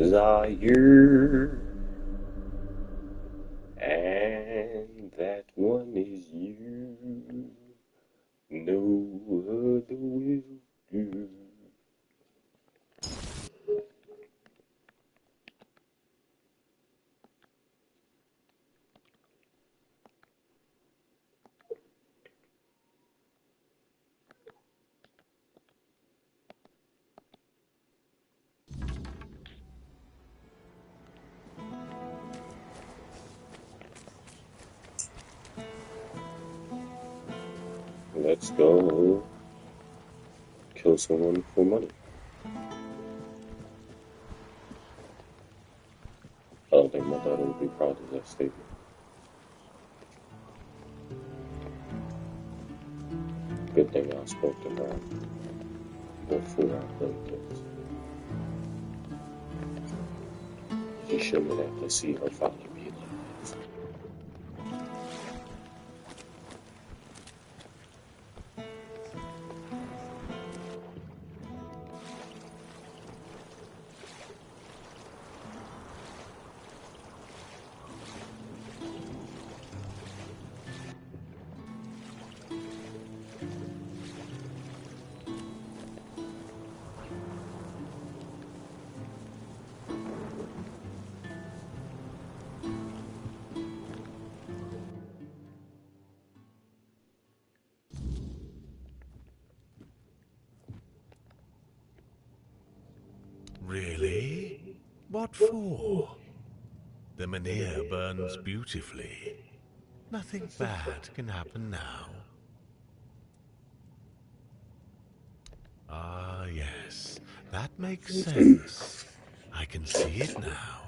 Zaire, and that one is you. No other will do. Let's go kill someone for money. I don't think my daughter would be proud of that statement. Good thing I spoke to her before I played this. She shouldn't have to see her father be like this. Really? What for? The manure burns beautifully. Nothing bad can happen now. Ah, yes, that makes sense. I can see it now.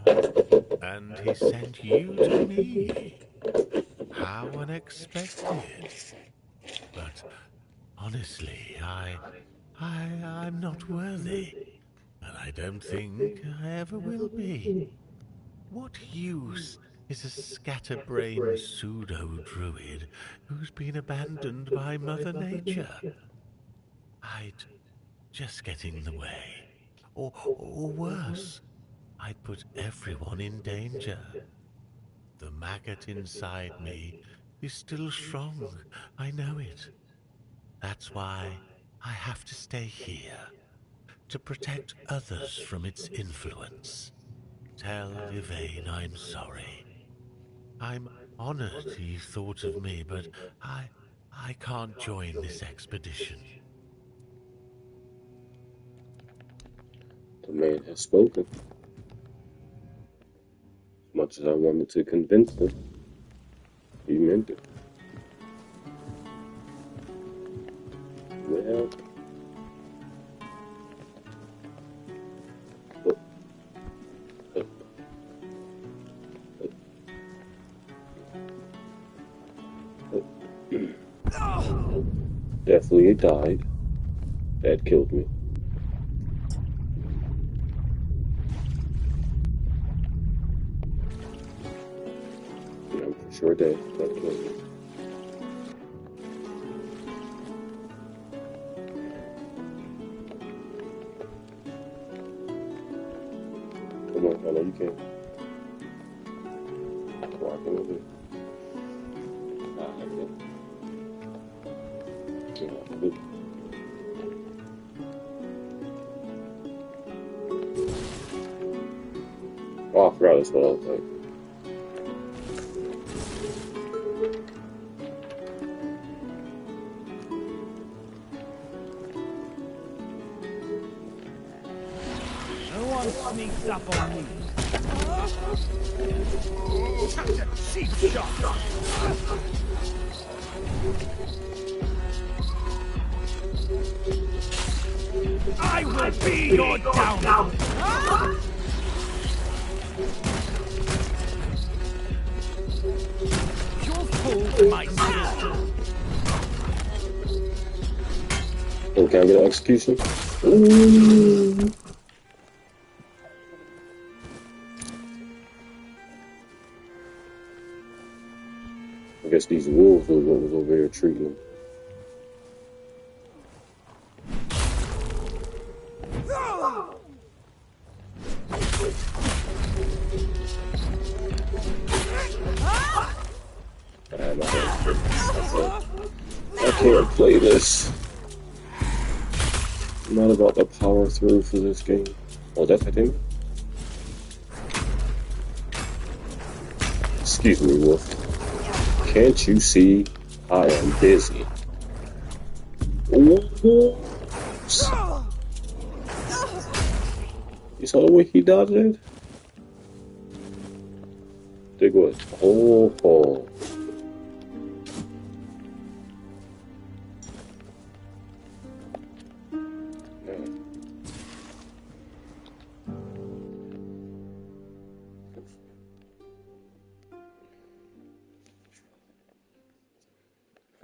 And he sent you to me. How unexpected. But honestly, I'm not worthy. And I don't think I ever will be. What use is a scatterbrained pseudo-druid who's been abandoned by Mother Nature? I'd just get in the way. Or worse, I'd put everyone in danger. The maggot inside me is still strong, I know it. That's why I have to stay here, to protect others from its influence. Tell Yvain I'm sorry. I'm honored he thought of me, but I can't join this expedition. The man has spoken. As much as I wanted to convince him, he meant it. Well, definitely died. That killed me. Yeah, I'm for sure that killed me. Come on, I know you can. Walking over. Oh, I forgot that's what I was like. No one sneaks up on me. Cheap shot. I will be your downfall. You'll fall to my skill. Oh, can I get an execution? Ooh. I guess these wolves are what was over here treating them. I can't play this. I'm not about to power through for this game. Oh, that's I think. Excuse me, Wolf. Can't you see I am busy? Ooh. You saw the way he dodged it? Dig what? Oh.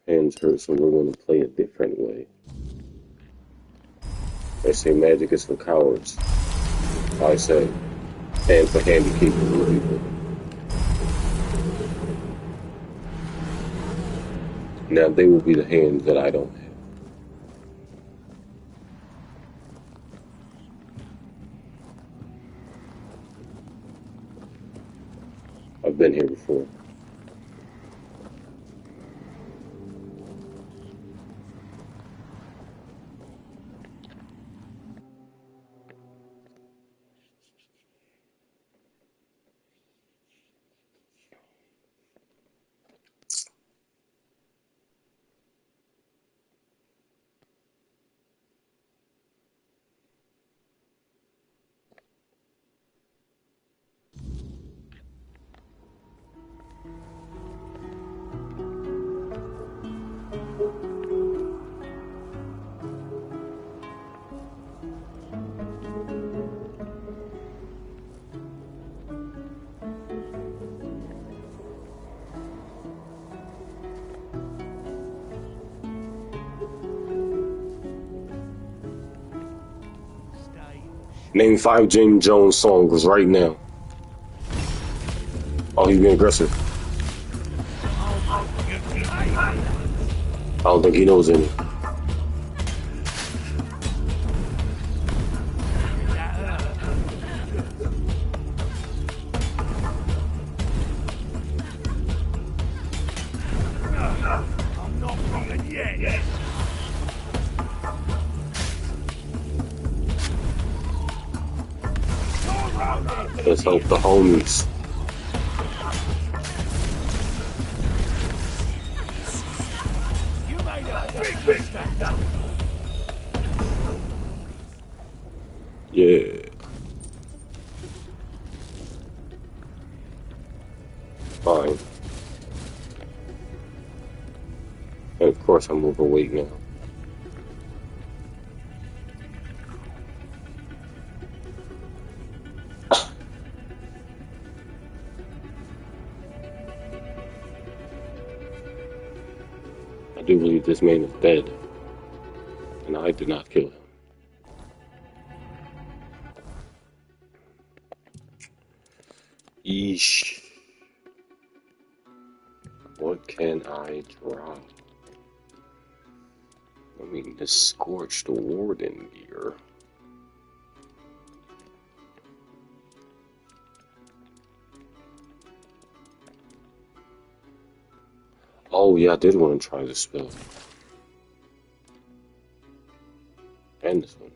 Hands hurt, so we're going to play a different way. They say magic is for cowards. I say, and for handy-capable people. Now they will be the hands that I don't have. I've been here before. Name 5 James Jones songs right now. Oh, he's being aggressive. I don't think he knows any. I'm not leaving yet. Let's help the homies. You made a big mistake. Yeah. Fine. And of course I'm overweight now. I do believe this man is dead. And I did not kill him. Eesh. What can I draw? I mean, the Scorched Warden gear. Oh, yeah, I did want to try this spell. And this one.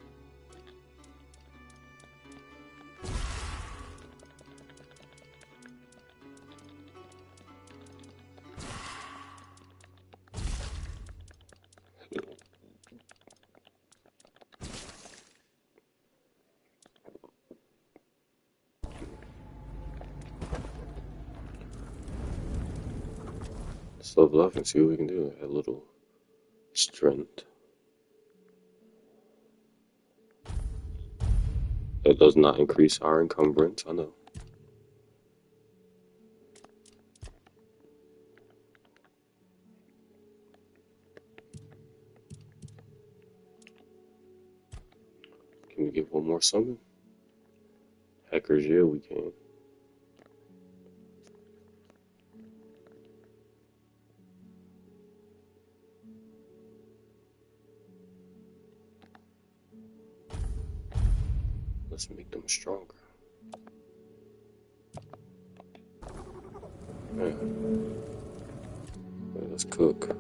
Let's level up and see what we can do. A little strength. That does not increase our encumbrance, I know. Can we get one more summon? Hackers, yeah, we can. Let's make them stronger. Yeah. Let's cook.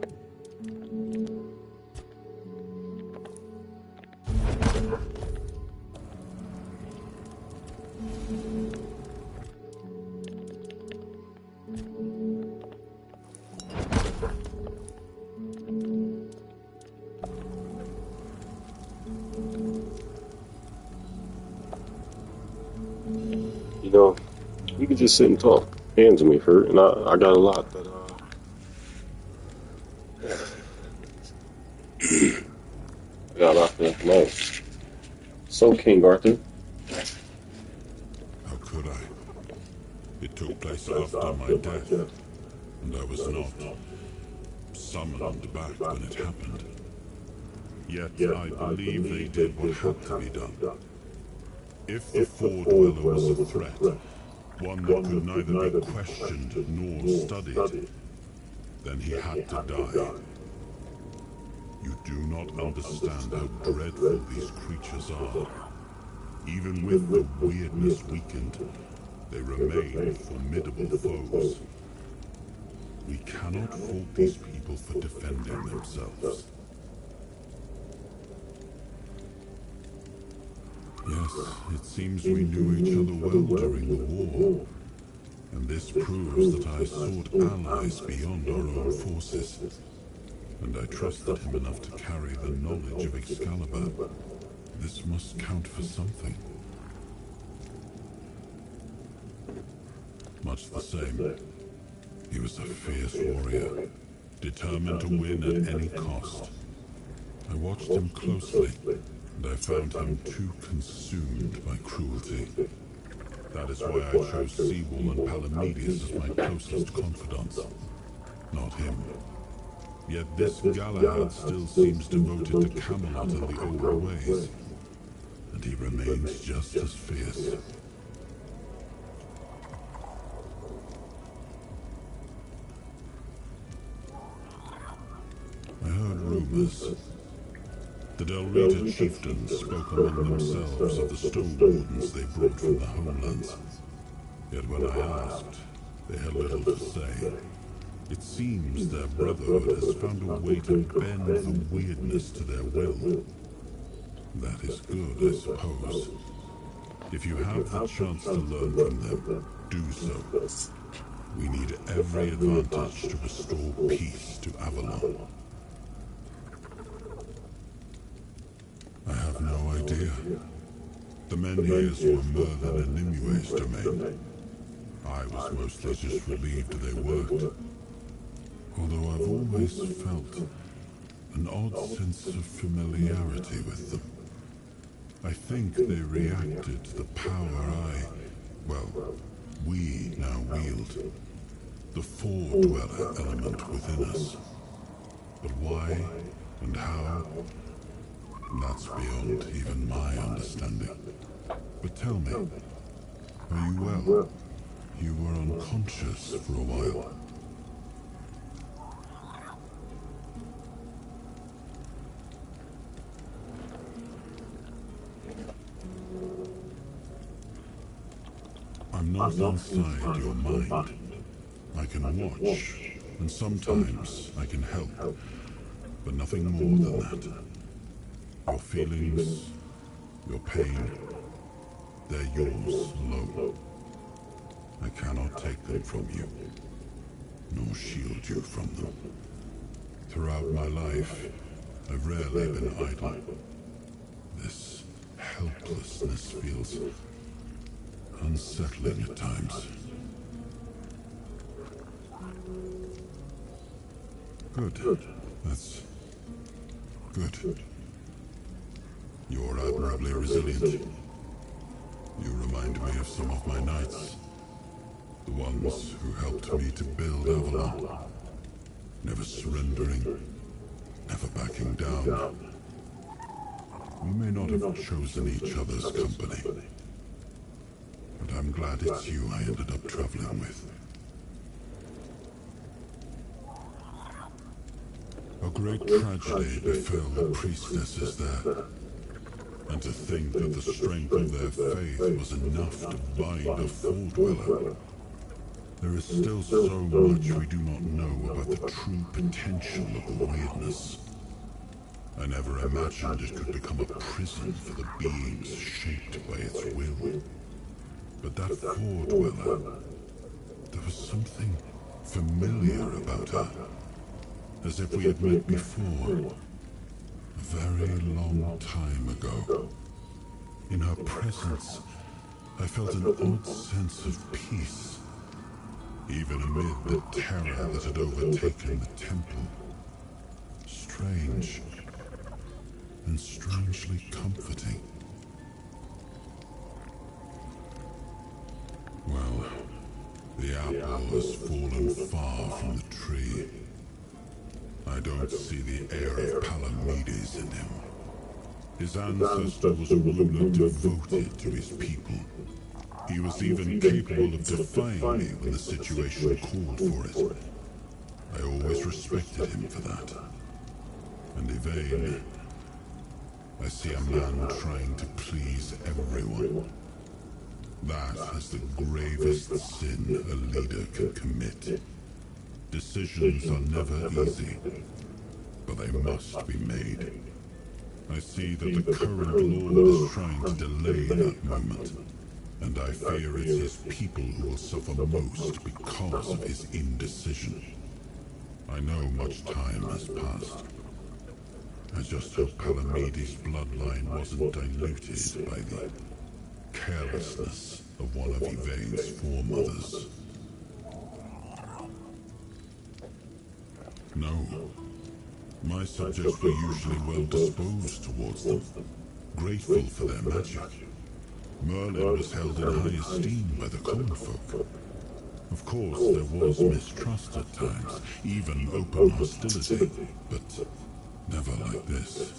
You know, we could just sit and talk. Hands of me hurt, and I got a lot that I got a lot to know. So, King Arthur. How could I? It took place after my death, and I was not summoned back when it happened. Yet I believe they did what had to be done. If the Four Dweller was a threat, one that could neither be questioned nor studied, then he had to die. You do not understand how dreadful these creatures are. Even with the weirdness weakened, they remain formidable foes. We cannot fault these people for defending themselves. Yes, it seems we knew each other well during the war. And this proves that I sought allies beyond our own forces. And I trusted him enough to carry the knowledge of Excalibur. This must count for something. Much the same. He was a fierce warrior, determined to win at any cost. I watched him closely, and I found him too consumed by cruelty. That is why I chose Seawall and Palamedes as my closest confidants, not him. Yet this Galahad still seems devoted to Camelot and the old ways, and he remains just as fierce. I heard rumors. The Delrita chieftains spoke among themselves of the stone wardens they brought from the homelands. Yet when I asked, they had little to say. It seems their brotherhood has found a way to bend the weirdness to their will. That is good, I suppose. If you have the chance to learn from them, do so. We need every advantage to restore peace to Avalon. I have no idea. The Menhirs were Merlin and Nimue's domain. I was mostly just relieved they worked. Although I've always felt an odd sense of familiarity with them. I think they reacted to the power we now wield. The Four Dweller element within us. But why and how? That's beyond even my understanding. But tell me, are you well? You were unconscious for a while. I'm not inside your mind. I can watch, and sometimes I can help, but nothing more than that. Your feelings, your pain, they're yours alone. I cannot take them from you, nor shield you from them. Throughout my life, I've rarely been idle. This helplessness feels unsettling at times. Good. That's good. You're admirably resilient. You remind me of some of my knights. The ones who helped me to build Avalon. Never surrendering, never backing down. We may not have chosen each other's company, but I'm glad it's you I ended up traveling with. A great tragedy befell the priestesses there. And to think that the strength of their faith was enough to bind a Four Dweller. There is still so much we do not know about the true potential of the weirdness. I never imagined it could become a prison for the beings shaped by its will. But that four-dweller, there was something familiar about her, as if we had met before, a very long time ago. In her presence, I felt an odd sense of peace, even amid the terror that had overtaken the temple. Strange, and strangely comforting. Well, the apple has fallen far from the tree. I don't see the air of Palamedes in him. His ancestor was a ruler devoted to his people. He was even capable of defying me when the situation called for it. I always respected him for that. And Yvain, I see a man trying to please everyone. That is the gravest sin a leader can commit. Decisions are never easy, but they must be made. I see that the current lord is trying to delay that moment, and I fear it's his people who will suffer most because of his indecision. I know much time has passed. I just hope Palamedes' bloodline wasn't diluted by the carelessness of one of Yvain's foremothers. No. My subjects were usually well disposed towards them, grateful for their magic. Merlin was held in high esteem by the common folk. Of course, there was mistrust at times, even open hostility, but never like this.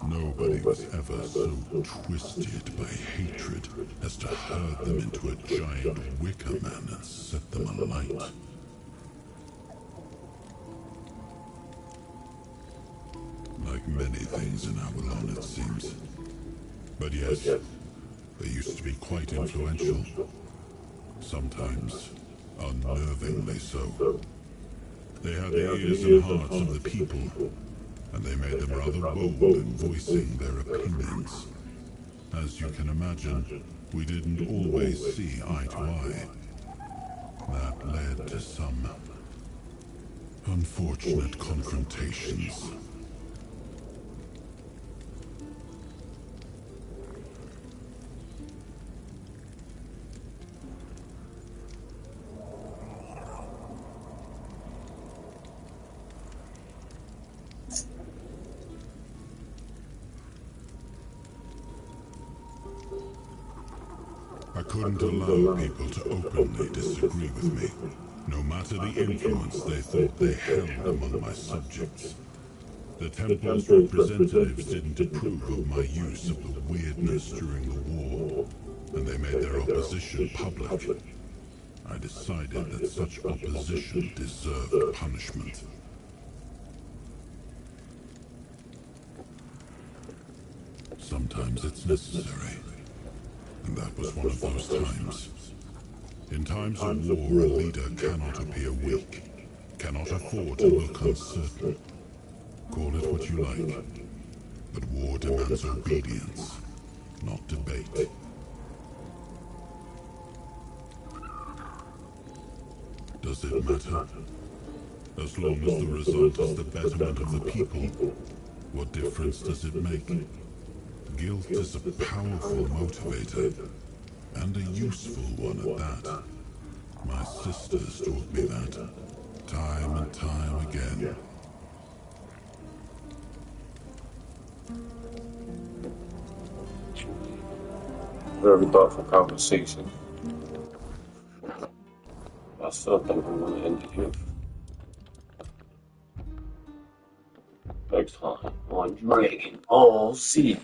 Nobody was ever so twisted by hatred as to herd them into a giant wicker man and set them alight. Like many things in Avalon, it seems. But yes, they used to be quite influential. Sometimes unnervingly so. They had the ears and hearts of the people, and they made them rather bold in voicing their opinions. As you can imagine, we didn't always see eye to eye. That led to some unfortunate confrontations. I couldn't allow people to openly disagree with me, no matter the influence they thought they held among my subjects. The temple's representatives didn't approve of my use of the weirdness during the war, and they made their opposition public. I decided that such opposition deserved punishment. Sometimes it's necessary. And that was one of those times. In times of war, a leader cannot appear weak, cannot afford to look uncertain. Call it what you like, but war demands obedience, not debate. Does it matter? As long as the result is the betterment of the people, what difference does it make? Guilt is a powerful motivator, and a useful one at that. My sisters taught me that, time and time again. Very thoughtful conversation. I still think I'm going to end it here. Next time on Dragon Ball Z.